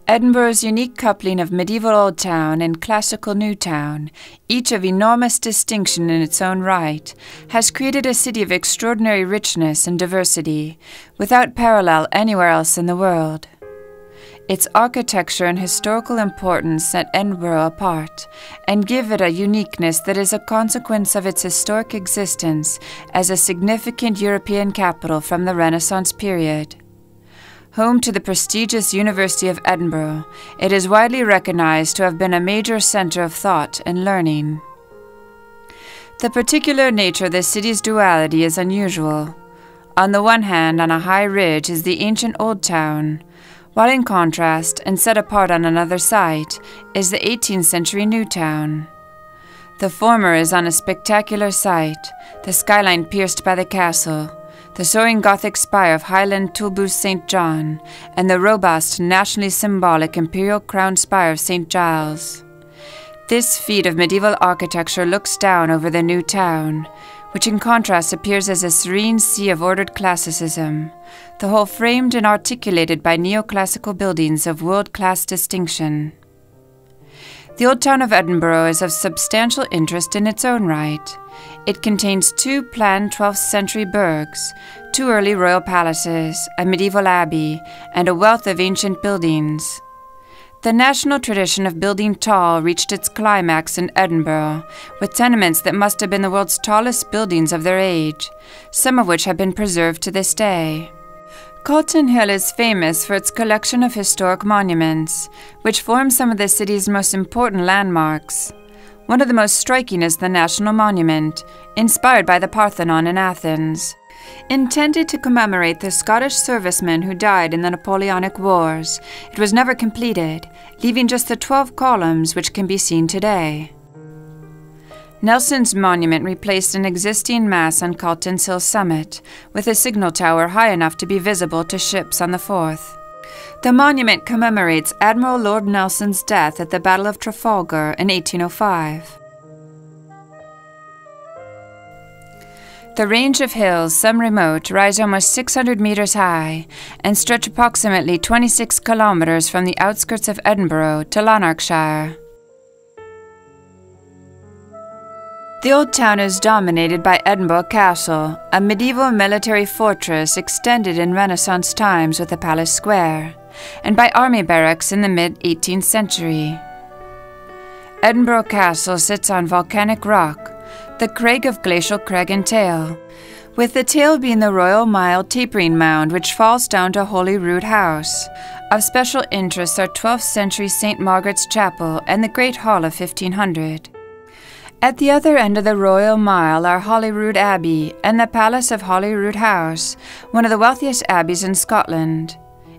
Edinburgh's unique coupling of medieval Old Town and classical New Town, each of enormous distinction in its own right, has created a city of extraordinary richness and diversity, without parallel anywhere else in the world. Its architecture and historical importance set Edinburgh apart, and give it a uniqueness that is a consequence of its historic existence as a significant European capital from the Renaissance period. Home to the prestigious University of Edinburgh, it is widely recognized to have been a major center of thought and learning. The particular nature of the city's duality is unusual. On the one hand, on a high ridge is the ancient Old Town, while in contrast, and set apart on another site, is the 18th century New Town. The former is on a spectacular site, the skyline pierced by the castle, the soaring Gothic spire of Highland Tulbus St. John, and the robust, nationally symbolic imperial crown spire of St. Giles. This feat of medieval architecture looks down over the New Town, which in contrast appears as a serene sea of ordered classicism, the whole framed and articulated by neoclassical buildings of world-class distinction. The Old Town of Edinburgh is of substantial interest in its own right. It contains 2 planned 12th century burghs, 2 early royal palaces, a medieval abbey, and a wealth of ancient buildings. The national tradition of building tall reached its climax in Edinburgh, with tenements that must have been the world's tallest buildings of their age, some of which have been preserved to this day. Calton Hill is famous for its collection of historic monuments, which form some of the city's most important landmarks. One of the most striking is the National Monument, inspired by the Parthenon in Athens. Intended to commemorate the Scottish servicemen who died in the Napoleonic Wars, it was never completed, leaving just the 12 columns which can be seen today. Nelson's monument replaced an existing mass on Calton's Hill summit, with a signal tower high enough to be visible to ships on the Forth. The monument commemorates Admiral Lord Nelson's death at the Battle of Trafalgar in 1805. The range of hills, some remote, rise almost 600 meters high and stretch approximately 26 kilometers from the outskirts of Edinburgh to Lanarkshire. The Old Town is dominated by Edinburgh Castle, a medieval military fortress extended in Renaissance times with a palace square, and by army barracks in the mid-18th century. Edinburgh Castle sits on volcanic rock, the crag of glacial crag and tail, with the tail being the Royal Mile tapering mound which falls down to Holyroodhouse. Of special interest are 12th century St. Margaret's Chapel and the Great Hall of 1500. At the other end of the Royal Mile are Holyrood Abbey and the Palace of Holyroodhouse, one of the wealthiest abbeys in Scotland.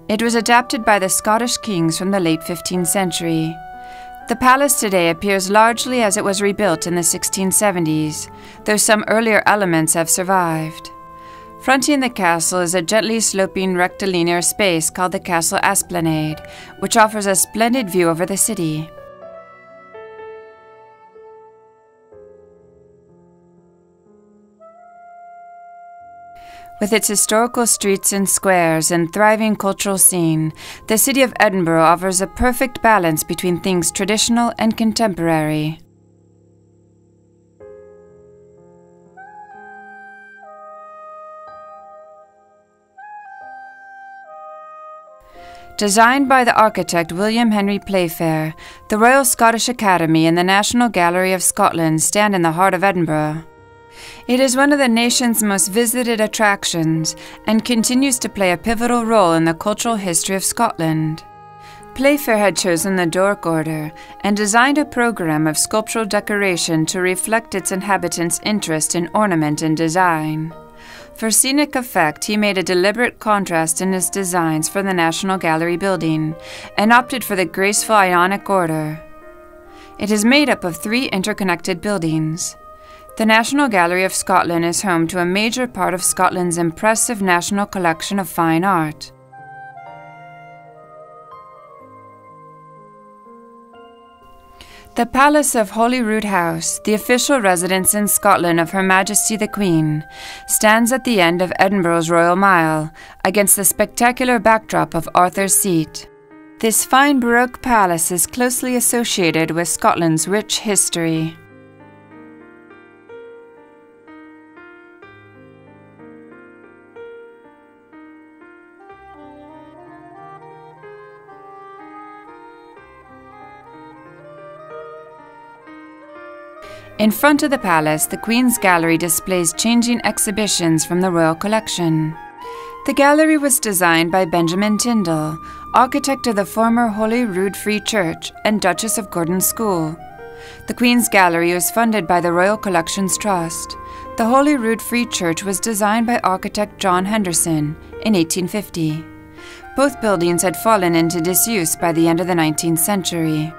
It was adapted by the Scottish kings from the late 15th century. The palace today appears largely as it was rebuilt in the 1670s, though some earlier elements have survived. Fronting the castle is a gently sloping rectilinear space called the Castle Esplanade, which offers a splendid view over the city. With its historical streets and squares and thriving cultural scene, the city of Edinburgh offers a perfect balance between things traditional and contemporary. Designed by the architect William Henry Playfair, the Royal Scottish Academy and the National Gallery of Scotland stand in the heart of Edinburgh. It is one of the nation's most visited attractions and continues to play a pivotal role in the cultural history of Scotland. Playfair had chosen the Doric order and designed a program of sculptural decoration to reflect its inhabitants' interest in ornament and design. For scenic effect, he made a deliberate contrast in his designs for the National Gallery building and opted for the graceful Ionic order. It is made up of 3 interconnected buildings. The National Gallery of Scotland is home to a major part of Scotland's impressive national collection of fine art. The Palace of Holyroodhouse, the official residence in Scotland of Her Majesty the Queen, stands at the end of Edinburgh's Royal Mile, against the spectacular backdrop of Arthur's Seat. This fine Baroque palace is closely associated with Scotland's rich history. In front of the palace, the Queen's Gallery displays changing exhibitions from the royal collection. The gallery was designed by Benjamin Tyndall, architect of the former Holyrood Free Church and Duchess of Gordon's School. The Queen's Gallery was funded by the Royal Collections Trust. The Holyrood Free Church was designed by architect John Henderson in 1850. Both buildings had fallen into disuse by the end of the 19th century.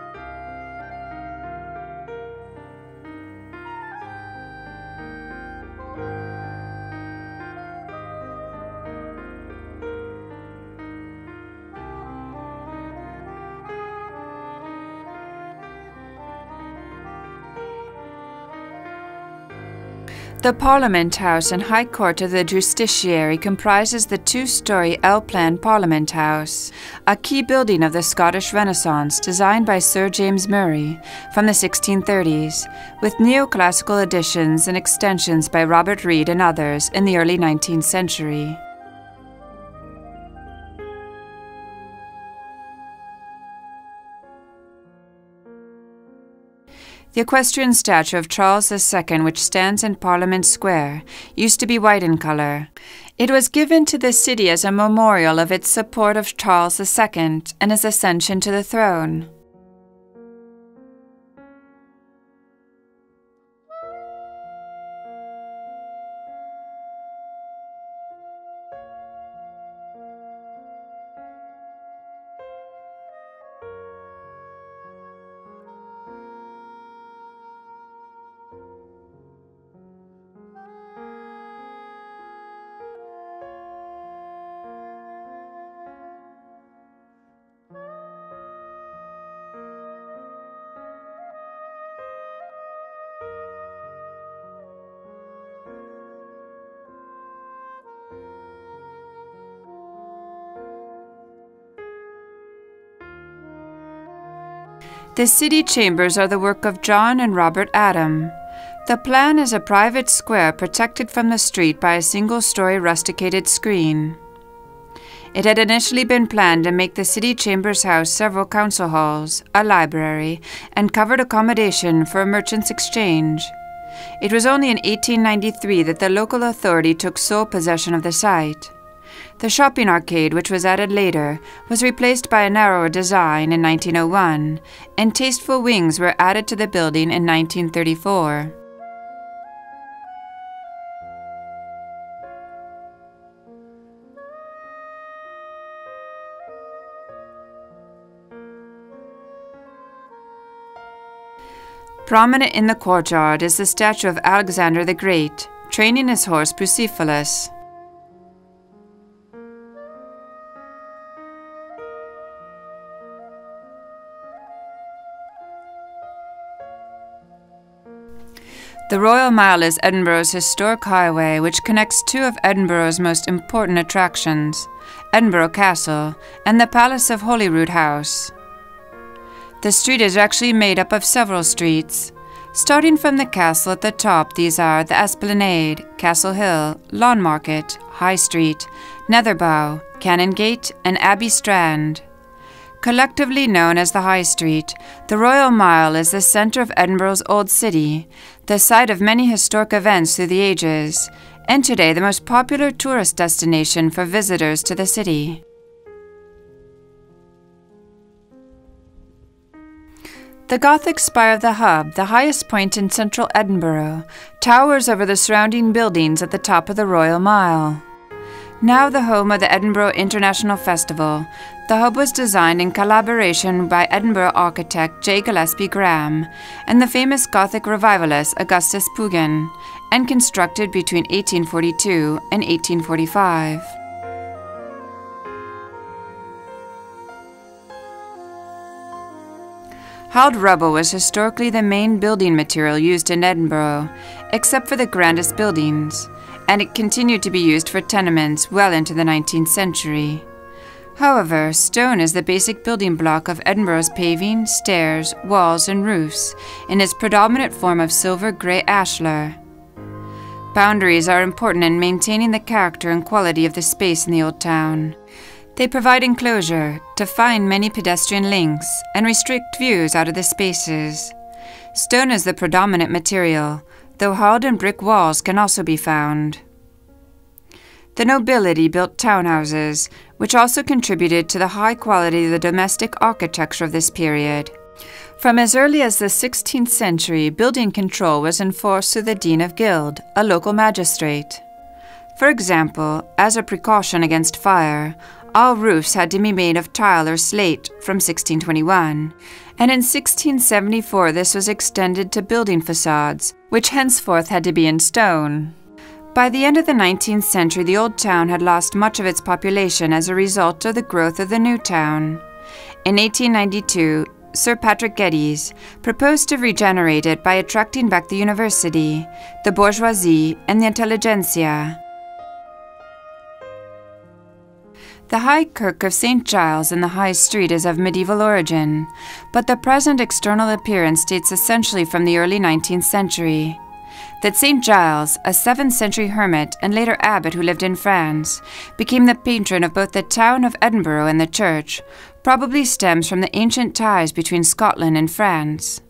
The Parliament House and High Court of the Justiciary comprises the two-storey L-plan Parliament House, a key building of the Scottish Renaissance designed by Sir James Murray from the 1630s, with neoclassical additions and extensions by Robert Reid and others in the early 19th century. The equestrian statue of Charles II, which stands in Parliament Square, used to be white in colour. It was given to the city as a memorial of its support of Charles II and his ascension to the throne. The city chambers are the work of John and Robert Adam. The plan is a private square protected from the street by a single-story rusticated screen. It had initially been planned to make the city chambers house several council halls, a library, and covered accommodation for a merchants' exchange. It was only in 1893 that the local authority took sole possession of the site. The shopping arcade, which was added later, was replaced by a narrower design in 1901, and tasteful wings were added to the building in 1934. Prominent in the courtyard is the statue of Alexander the Great, training his horse Bucephalus. The Royal Mile is Edinburgh's historic highway, which connects two of Edinburgh's most important attractions, Edinburgh Castle and the Palace of Holyroodhouse. The street is actually made up of several streets. Starting from the castle at the top, these are the Esplanade, Castle Hill, Lawn Market, High Street, Netherbow, Canongate, and Abbey Strand. Collectively known as the High Street, the Royal Mile is the centre of Edinburgh's Old City, the site of many historic events through the ages, and today the most popular tourist destination for visitors to the city. The Gothic spire of the Hub, the highest point in central Edinburgh, towers over the surrounding buildings at the top of the Royal Mile. Now the home of the Edinburgh International Festival, the Hub was designed in collaboration by Edinburgh architect J. Gillespie Graham and the famous Gothic revivalist Augustus Pugin, and constructed between 1842 and 1845. Howled rubble was historically the main building material used in Edinburgh, except for the grandest buildings, and it continued to be used for tenements well into the 19th century. However, stone is the basic building block of Edinburgh's paving, stairs, walls, and roofs in its predominant form of silver grey ashlar. Boundaries are important in maintaining the character and quality of the space in the old town. They provide enclosure, define many pedestrian links, and restrict views out of the spaces. Stone is the predominant material, though hardened brick walls can also be found. The nobility built townhouses, which also contributed to the high quality of the domestic architecture of this period. From as early as the 16th century, building control was enforced through the Dean of Guild, a local magistrate. For example, as a precaution against fire, all roofs had to be made of tile or slate from 1621, and in 1674 this was extended to building facades, which henceforth had to be in stone. By the end of the 19th century, the old town had lost much of its population as a result of the growth of the new town. In 1892, Sir Patrick Geddes proposed to regenerate it by attracting back the university, the bourgeoisie, and the intelligentsia. The High Kirk of St. Giles in the High Street is of medieval origin, but the present external appearance dates essentially from the early 19th century. That St. Giles, a 7th century hermit and later abbot who lived in France, became the patron of both the town of Edinburgh and the church, probably stems from the ancient ties between Scotland and France.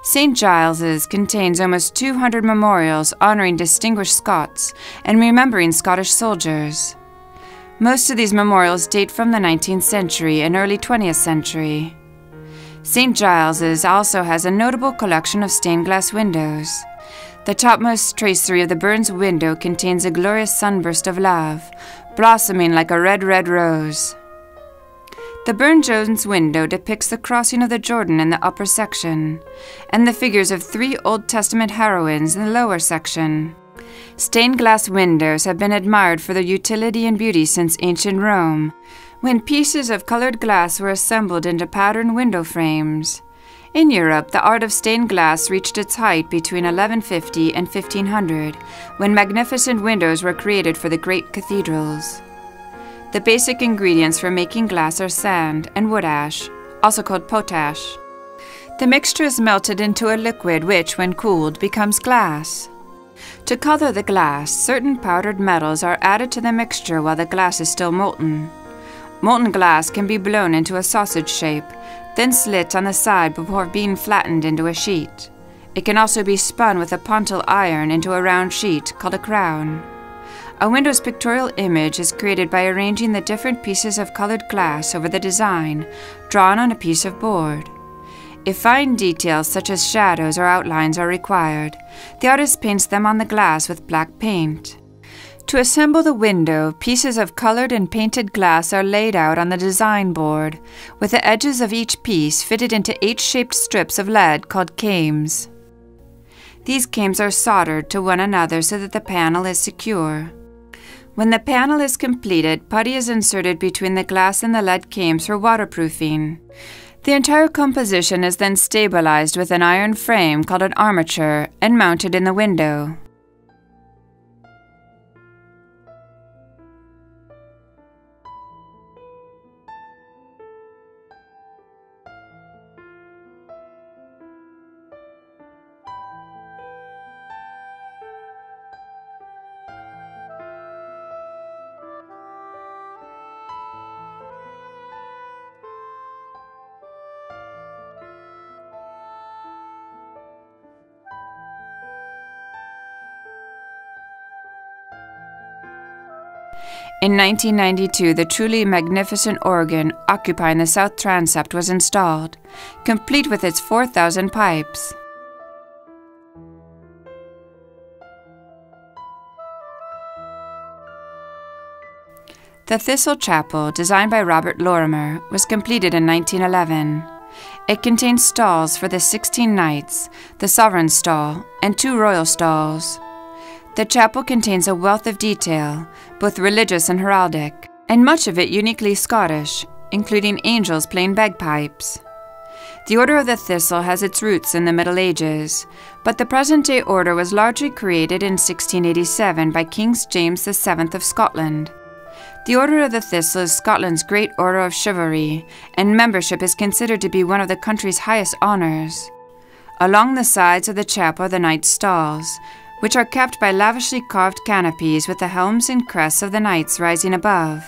St. Giles's contains almost 200 memorials honoring distinguished Scots and remembering Scottish soldiers. Most of these memorials date from the 19th century and early 20th century. St. Giles's also has a notable collection of stained glass windows. The topmost tracery of the Burns window contains a glorious sunburst of love, blossoming like a red, red rose. The Burne-Jones window depicts the crossing of the Jordan in the upper section, and the figures of 3 Old Testament heroines in the lower section. Stained glass windows have been admired for their utility and beauty since ancient Rome, when pieces of colored glass were assembled into patterned window frames. In Europe, the art of stained glass reached its height between 1150 and 1500, when magnificent windows were created for the great cathedrals. The basic ingredients for making glass are sand and wood ash, also called potash. The mixture is melted into a liquid which, when cooled, becomes glass. To color the glass, certain powdered metals are added to the mixture while the glass is still molten. Molten glass can be blown into a sausage shape, then slit on the side before being flattened into a sheet. It can also be spun with a pontil iron into a round sheet called a crown. A window's pictorial image is created by arranging the different pieces of colored glass over the design, drawn on a piece of board. If fine details such as shadows or outlines are required, the artist paints them on the glass with black paint. To assemble the window, pieces of colored and painted glass are laid out on the design board, with the edges of each piece fitted into H-shaped strips of lead called cames. These cames are soldered to one another so that the panel is secure. When the panel is completed, putty is inserted between the glass and the lead cames for waterproofing. The entire composition is then stabilized with an iron frame called an armature and mounted in the window. In 1992, the truly magnificent organ occupying the south transept was installed, complete with its 4,000 pipes. The Thistle Chapel, designed by Robert Lorimer, was completed in 1911. It contains stalls for the 16 knights, the sovereign stall, and 2 royal stalls. The chapel contains a wealth of detail, both religious and heraldic, and much of it uniquely Scottish, including angels playing bagpipes. The Order of the Thistle has its roots in the Middle Ages, but the present-day order was largely created in 1687 by King James VII of Scotland. The Order of the Thistle is Scotland's great order of chivalry, and membership is considered to be one of the country's highest honours. Along the sides of the chapel are the knights' stalls, which are capped by lavishly carved canopies with the helms and crests of the knights rising above.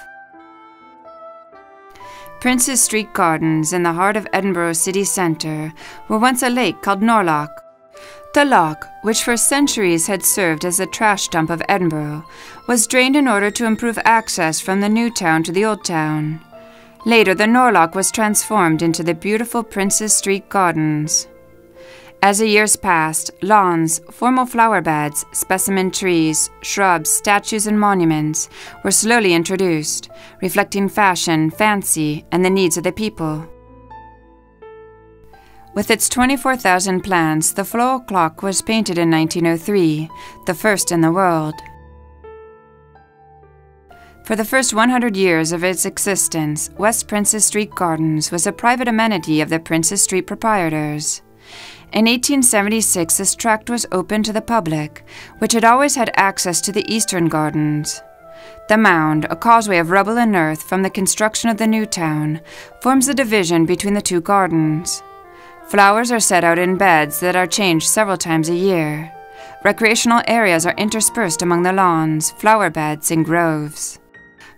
Princes Street Gardens, in the heart of Edinburgh city centre, were once a lake called Norloch. The loch, which for centuries had served as the trash dump of Edinburgh, was drained in order to improve access from the new town to the old town. Later, the Norloch was transformed into the beautiful Princes Street Gardens. As the years passed, lawns, formal flower beds, specimen trees, shrubs, statues, and monuments were slowly introduced, reflecting fashion, fancy, and the needs of the people. With its 24,000 plants, the floral clock was painted in 1903, the first in the world. For the first 100 years of its existence, West Princes Street Gardens was a private amenity of the Princes Street proprietors. In 1876, this tract was opened to the public, which had always had access to the eastern gardens. The mound, a causeway of rubble and earth from the construction of the new town, forms the division between the 2 gardens. Flowers are set out in beds that are changed several times a year. Recreational areas are interspersed among the lawns, flower beds, and groves.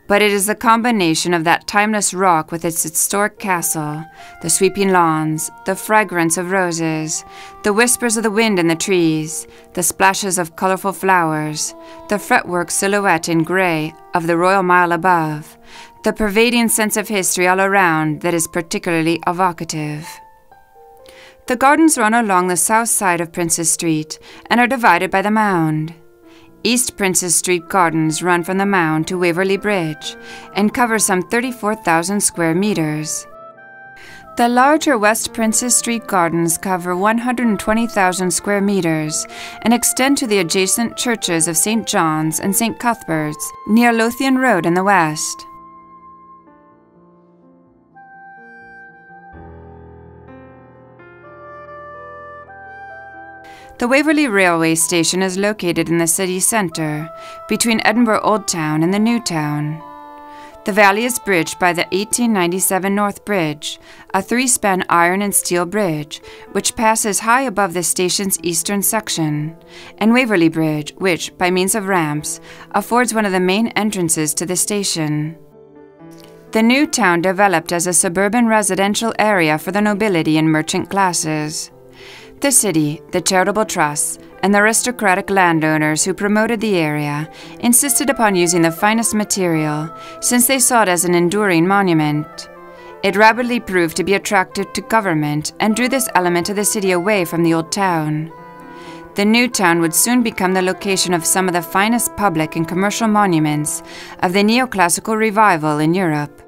But it is the combination of that timeless rock with its historic castle, the sweeping lawns, the fragrance of roses, the whispers of the wind in the trees, the splashes of colorful flowers, the fretwork silhouette in grey of the Royal Mile above, the pervading sense of history all around that is particularly evocative. The gardens run along the south side of Princes Street and are divided by the mound. East Princes Street Gardens run from the Mound to Waverley Bridge and cover some 34,000 square meters. The larger West Princes Street Gardens cover 120,000 square meters and extend to the adjacent churches of St. John's and St. Cuthbert's near Lothian Road in the west. The Waverley Railway Station is located in the city centre, between Edinburgh Old Town and the New Town. The valley is bridged by the 1897 North Bridge, a 3-span iron and steel bridge, which passes high above the station's eastern section, and Waverley Bridge, which, by means of ramps, affords one of the main entrances to the station. The New Town developed as a suburban residential area for the nobility and merchant classes. The city, the charitable trusts, and the aristocratic landowners who promoted the area insisted upon using the finest material, since they saw it as an enduring monument. It rapidly proved to be attractive to government and drew this element of the city away from the old town. The new town would soon become the location of some of the finest public and commercial monuments of the neoclassical revival in Europe.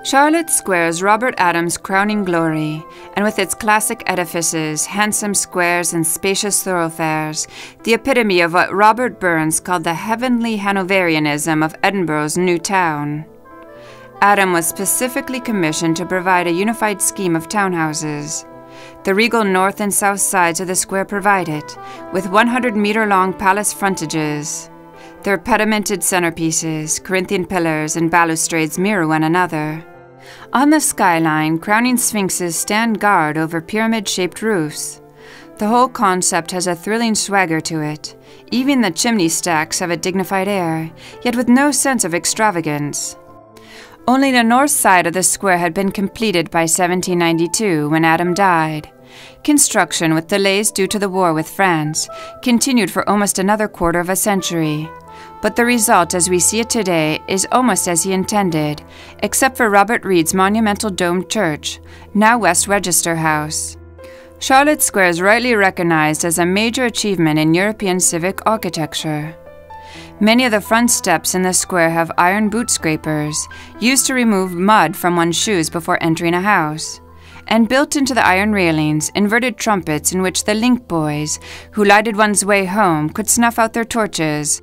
Charlotte Square is Robert Adams' crowning glory, and with its classic edifices, handsome squares, and spacious thoroughfares, the epitome of what Robert Burns called the heavenly Hanoverianism of Edinburgh's new town. Adam was specifically commissioned to provide a unified scheme of townhouses. The regal north and south sides of the square provide it, with 100-meter-long palace frontages. Their pedimented centerpieces, Corinthian pillars, and balustrades mirror one another. On the skyline, crowning sphinxes stand guard over pyramid-shaped roofs. The whole concept has a thrilling swagger to it. Even the chimney stacks have a dignified air, yet with no sense of extravagance. Only the north side of the square had been completed by 1792 when Adam died. Construction, with delays due to the war with France, continued for almost another quarter of a century. But the result as we see it today is almost as he intended, except for Robert Reid's monumental domed church, now West Register House. Charlotte Square is rightly recognized as a major achievement in European civic architecture. Many of the front steps in the square have iron boot scrapers, used to remove mud from one's shoes before entering a house. And built into the iron railings, inverted trumpets in which the link boys, who lighted one's way home, could snuff out their torches,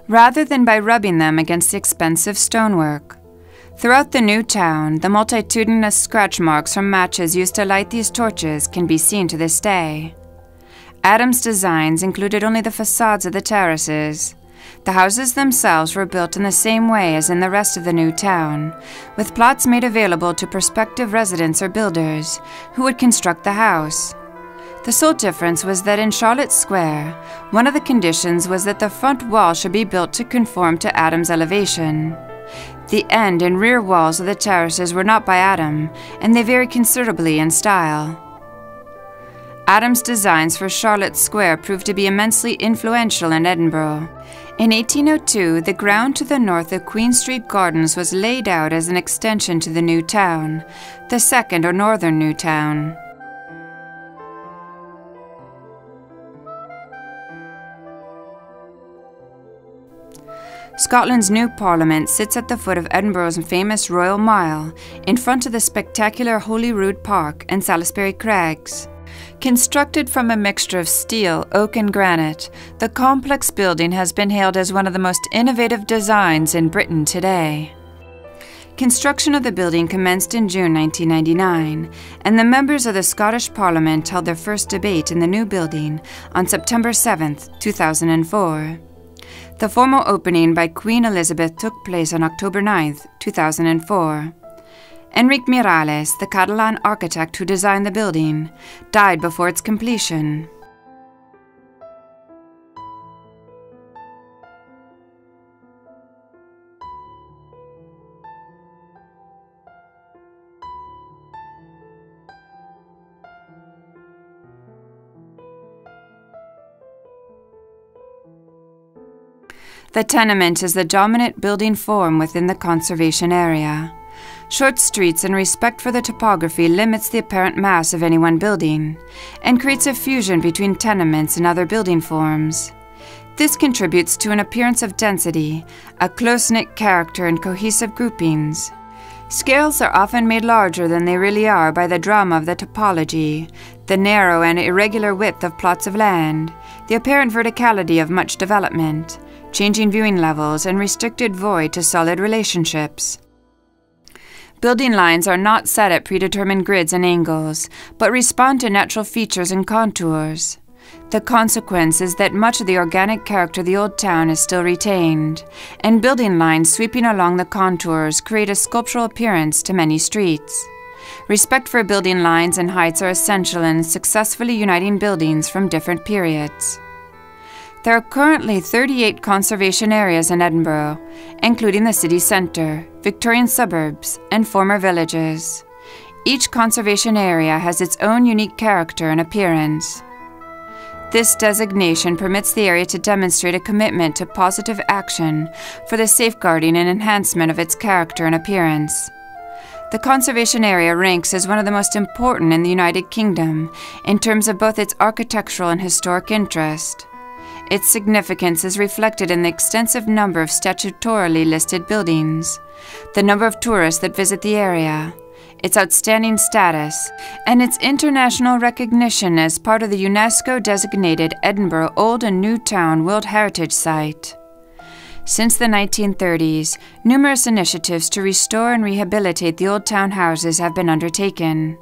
rather than by rubbing them against the expensive stonework. Throughout the new town, the multitudinous scratch marks from matches used to light these torches can be seen to this day. Adam's designs included only the facades of the terraces. The houses themselves were built in the same way as in the rest of the new town, with plots made available to prospective residents or builders who would construct the house. The sole difference was that in Charlotte Square, one of the conditions was that the front wall should be built to conform to Adam's elevation. The end and rear walls of the terraces were not by Adam, and they vary considerably in style. Adam's designs for Charlotte Square proved to be immensely influential in Edinburgh. In 1802, the ground to the north of Queen Street Gardens was laid out as an extension to the new town, the second or northern new town. Scotland's new Parliament sits at the foot of Edinburgh's famous Royal Mile, in front of the spectacular Holyrood Park and Salisbury Crags. Constructed from a mixture of steel, oak, and granite, the complex building has been hailed as one of the most innovative designs in Britain today. Construction of the building commenced in June 1999, and the members of the Scottish Parliament held their first debate in the new building on September 7, 2004. The formal opening by Queen Elizabeth took place on October 9, 2004. Enric Miralles, the Catalan architect who designed the building, died before its completion. The tenement is the dominant building form within the conservation area. Short streets and respect for the topography limits the apparent mass of any one building, and creates a fusion between tenements and other building forms. This contributes to an appearance of density, a close-knit character and cohesive groupings. Scales are often made larger than they really are by the drama of the topology, the narrow and irregular width of plots of land, the apparent verticality of much development, changing viewing levels, and restricted void to solid relationships. Building lines are not set at predetermined grids and angles, but respond to natural features and contours. The consequence is that much of the organic character of the old town is still retained, and building lines sweeping along the contours create a sculptural appearance to many streets. Respect for building lines and heights are essential in successfully uniting buildings from different periods. There are currently 38 conservation areas in Edinburgh, including the city centre, Victorian suburbs, and former villages. Each conservation area has its own unique character and appearance. This designation permits the area to demonstrate a commitment to positive action for the safeguarding and enhancement of its character and appearance. The conservation area ranks as one of the most important in the United Kingdom in terms of both its architectural and historic interest. Its significance is reflected in the extensive number of statutorily listed buildings, the number of tourists that visit the area, its outstanding status, and its international recognition as part of the UNESCO-designated Edinburgh Old and New Town World Heritage Site. Since the 1930s, numerous initiatives to restore and rehabilitate the old town houses have been undertaken.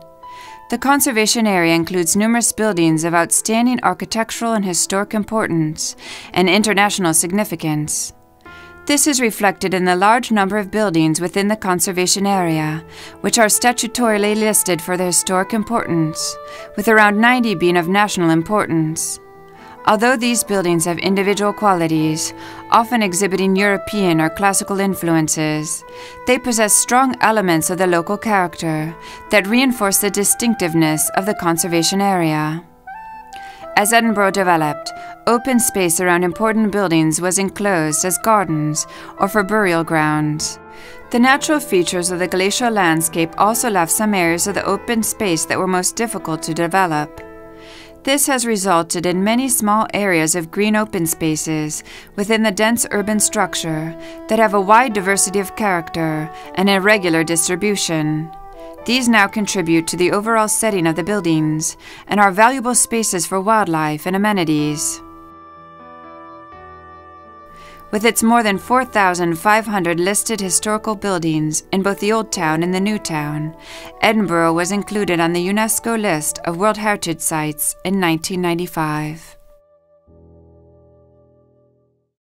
The conservation area includes numerous buildings of outstanding architectural and historic importance and international significance. This is reflected in the large number of buildings within the conservation area, which are statutorily listed for their historic importance, with around 90 being of national importance. Although these buildings have individual qualities, often exhibiting European or classical influences, they possess strong elements of the local character that reinforce the distinctiveness of the conservation area. As Edinburgh developed, open space around important buildings was enclosed as gardens or for burial grounds. The natural features of the glacial landscape also left some areas of the open space that were most difficult to develop. This has resulted in many small areas of green open spaces within the dense urban structure that have a wide diversity of character and irregular distribution. These now contribute to the overall setting of the buildings and are valuable spaces for wildlife and amenities. With its more than 4,500 listed historical buildings in both the Old Town and the New Town, Edinburgh was included on the UNESCO list of World Heritage Sites in 1995.